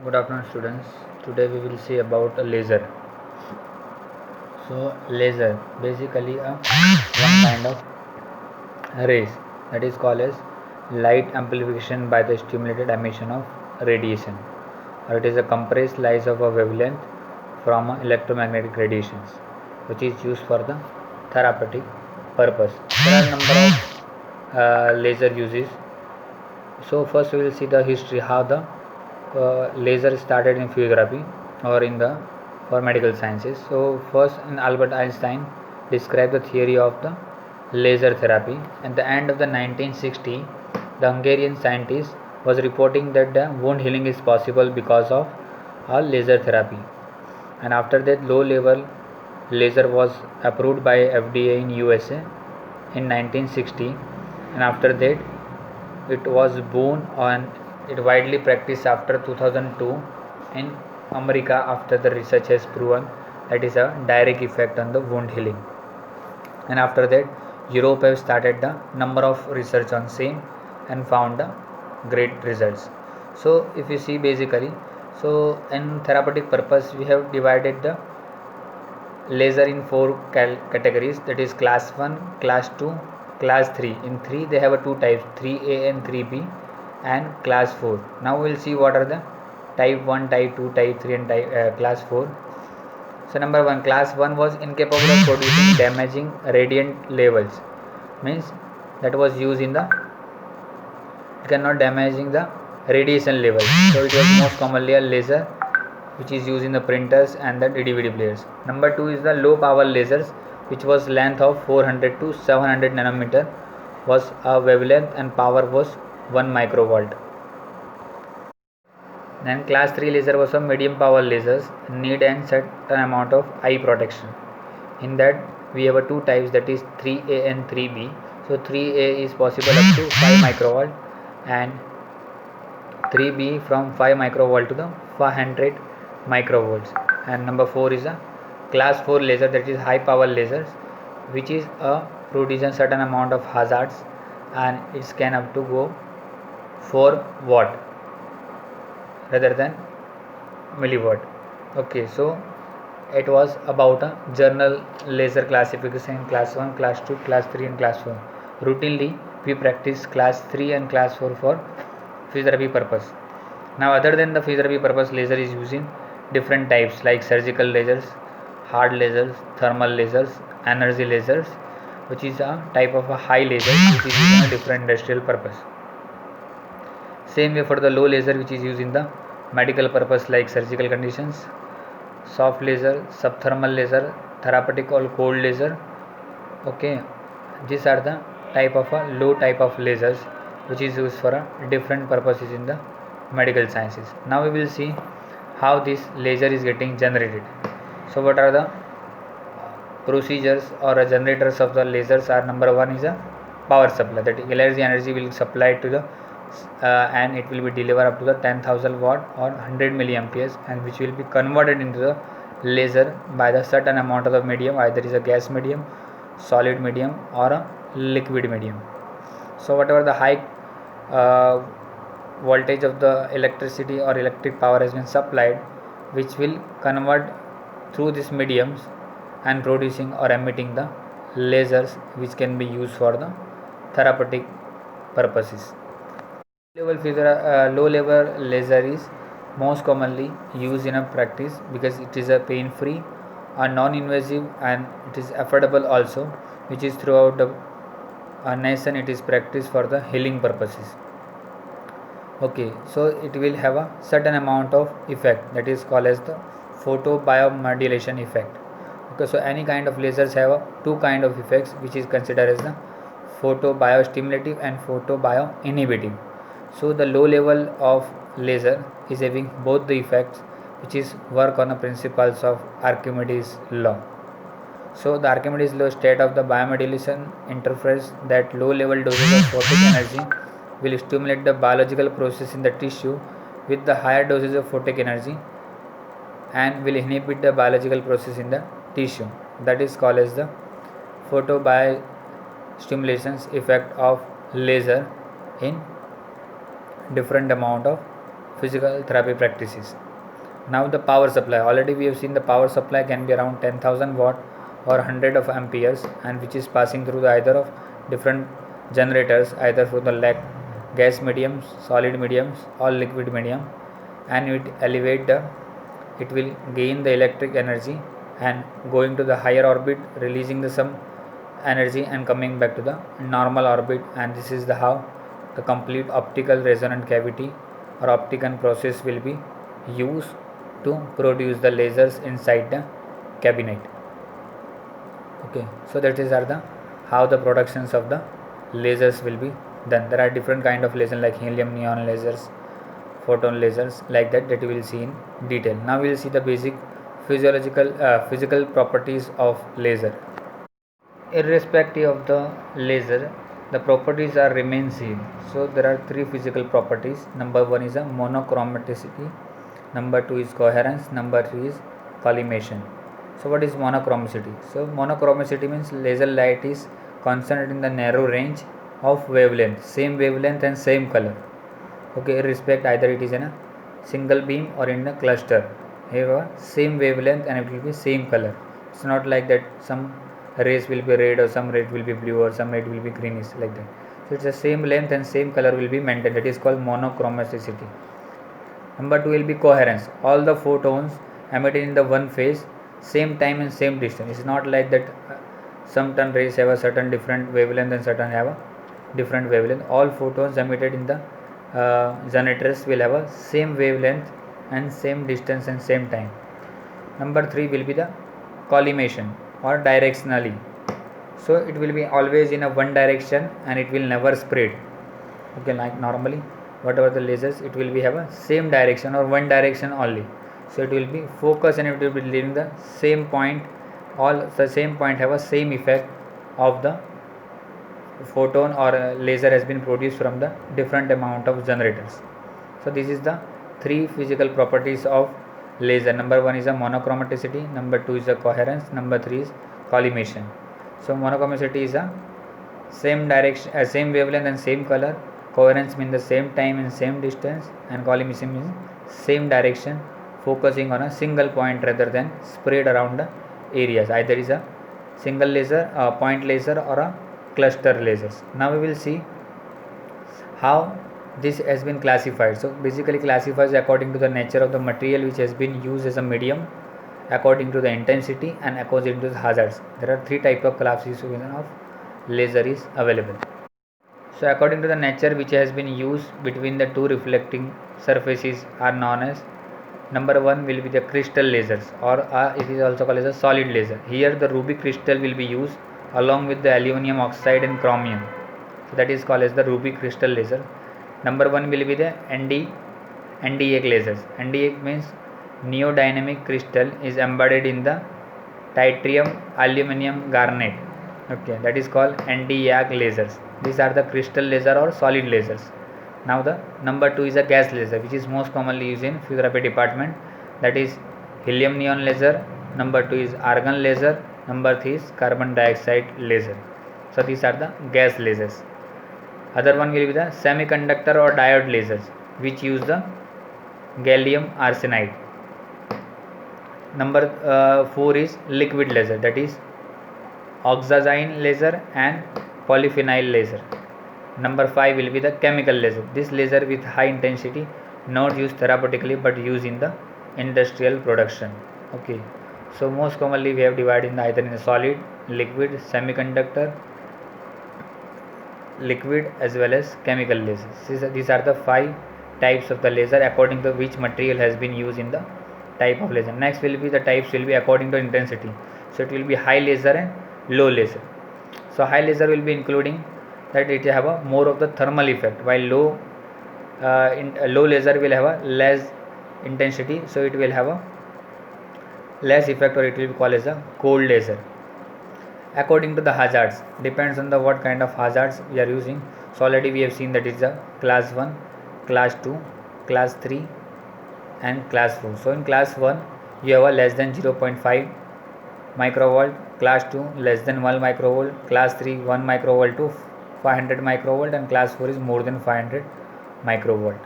Good afternoon, students. Today we will see about a laser. So, laser basically a one kind of rays that is called as light amplification by the stimulated emission of radiation, or it is a compressed slice of a wavelength from electromagnetic radiations, which is used for the therapeutic purpose. There are number of laser uses. So first we will see the history how the laser started in physiotherapy or in the for medical sciences. So first in Albert Einstein described the theory of the laser therapy. At the end of the 1960, the Hungarian scientist was reporting that the wound healing is possible because of a laser therapy. And after that, low level laser was approved by FDA in USA in 1960, and after that it was born and it widely practiced after 2002 in America after the research has proven that is a direct effect on the wound healing. And after that Europe have started the number of research on same and found the great results. So if you see basically, so in therapeutic purpose we have divided the laser in four categories, that is class 1, class 2, class 3. In 3 they have a two types, 3A and 3B, and class 4. Now we will see what are the type 1, type 2, type 3 and class 4. So number 1, class 1 was incapable of producing damaging radiant levels, means that was used in the, it cannot damaging the radiation level. So it was most commonly a laser which is used in the printers and the DVD players. Number 2 is the low power lasers, which was length of 400 to 700 nanometer, was a wavelength and power was 1 microvolt. Then class 3 laser was a medium power lasers, need and certain amount of eye protection. In that we have a two types, that is 3A and 3B. So 3A is possible up to 5 microvolt and 3B from 5 microvolt to the 500 microvolts. And number 4 is a class 4 laser, that is high power lasers, which is a produces certain amount of hazards and it can up to go 4 watt rather than milliwatt. Okay, so it was about a journal laser classification, class 1, class 2, class 3 and class 4. Routinely we practice class 3 and class 4 for physiotherapy purpose. Now other than the physiotherapy purpose, laser is used in different types like surgical lasers, hard lasers, thermal lasers, energy lasers, which is a type of a high laser which is used in a different industrial purpose. Same way for the low laser, which is used in the medical purpose like surgical conditions, soft laser, subthermal laser, therapeutic or cold laser. Okay, these are the type of a low type of lasers which is used for a different purposes in the medical sciences. Now we will see how this laser is getting generated. So what are the procedures or generators of the lasers are? Number 1 is a power supply, that energy will supply to the and it will be delivered up to the 10,000 watt or 100 milliamperes, and which will be converted into the laser by the certain amount of the medium, either is a gas medium, solid medium or a liquid medium. So whatever the high uh, voltage of the electricity or electric power has been supplied, which will convert through these mediums and producing or emitting the lasers which can be used for the therapeutic purposes. Low level laser is most commonly used in a practice because it is a pain free and non-invasive, and it is affordable also, which is throughout the nation it is practiced for the healing purposes. Okay, so it will have a certain amount of effect that is called as the photobiomodulation effect. Okay, so any kind of lasers have two kind of effects which is considered as the photobiostimulative and photobioinhibitive. So the low level of laser is having both the effects, which is work on the principles of Archimedes law. So the Archimedes law state of the biomodulation interferes that low level doses of photic energy will stimulate the biological process in the tissue with the higher doses of photic energy and will inhibit the biological process in the tissue. That is called as the photobiostimulation effect of laser in different amount of physical therapy practices. Now the power supply. Already we have seen the power supply can be around 10,000 watt or 100 of amperes, and which is passing through the either of different generators, either through the gas mediums, solid mediums or liquid medium, and it will gain the electric energy and going to the higher orbit, releasing the some energy and coming back to the normal orbit. And this is the how the complete optical resonant cavity or optical process will be used to produce the lasers inside the cabinet. Okay, so that is are the how the productions of the lasers will be done. There are different kind of lasers like helium neon lasers, photon lasers, like that we will see in detail. Now we will see the basic physical properties of laser. Irrespective of the laser, the properties are remain same. So there are three physical properties. Number one is a monochromaticity, number two is coherence, number three is collimation. So what is monochromicity? So monochromicity means laser light is concentrated in the narrow range of wavelength, same wavelength and same color. Okay, irrespective either it is in a single beam or in a cluster. Here same wavelength and it will be same color. It's not like that some rays will be red or some red will be blue or some red will be greenish, like that. So it's the same length and same color will be maintained. That is called monochromaticity. Number two will be coherence. All the photons emitted in the one phase, same time and same distance. It's not like that some rays have a certain different wavelength and certain have a different wavelength. All photons emitted in the generators will have a same wavelength and same distance and same time. Number three will be the collimation or directionally. So it will be always in a one direction and it will never spread. Okay, like normally whatever the lasers, it will be have a same direction or one direction only. So it will be focus and it will be leading the same point. All the same point have a same effect of the photon or laser has been produced from the different amount of generators. So this is the three physical properties of laser. Number one is a monochromaticity, number two is a coherence, number three is collimation. So monochromaticity is a same direction, same wavelength and same color. Coherence means the same time and same distance, and collimation means same direction, focusing on a single point rather than spread around the areas. Either is a single laser, a point laser, or a cluster lasers. Now we will see how this has been classified. So basically classifies according to the nature of the material which has been used as a medium, according to the intensity, and according to the hazards. There are three types of classification of laser is available. So according to the nature which has been used between the two reflecting surfaces are known as, number one will be the crystal lasers, or it is also called as a solid laser. Here the ruby crystal will be used along with the aluminum oxide and chromium. So that is called as the ruby crystal laser. Number one will be the Nd:YAG lasers. Nd:YAG means neodymium crystal is embedded in the tritium aluminum garnet. Okay, that is called Nd:YAG lasers. These are the crystal laser or solid lasers. Now the number two is a gas laser, which is most commonly used in physiotherapy department. That is helium neon laser. Number two is argon laser. Number three is carbon dioxide laser. So these are the gas lasers. Other one will be the semiconductor or diode lasers, which use the gallium arsenide. Number 4 is liquid laser, that is oxazine laser and polyphenol laser. Number 5 will be the chemical laser. This laser with high intensity, not used therapeutically but used in the industrial production. Okay, so most commonly we have divided in either in the solid, liquid, semiconductor, liquid as well as chemical lasers. These are the 5 types of the laser according to which material has been used in the type of laser. Next will be the types will be according to intensity. So it will be high laser and low laser. So high laser will be including that it have a more of the thermal effect, while low laser will have a less intensity, so it will have a less effect, or it will be called as a cold laser. According to the hazards, depends on the what kind of hazards we are using. So already we have seen that is a class 1, class 2, class 3 and class 4. So in class 1 you have a less than 0.5 microvolt, class 2 less than 1 microvolt, class 3 1 microvolt to 500 microvolt, and class 4 is more than 500 microvolt.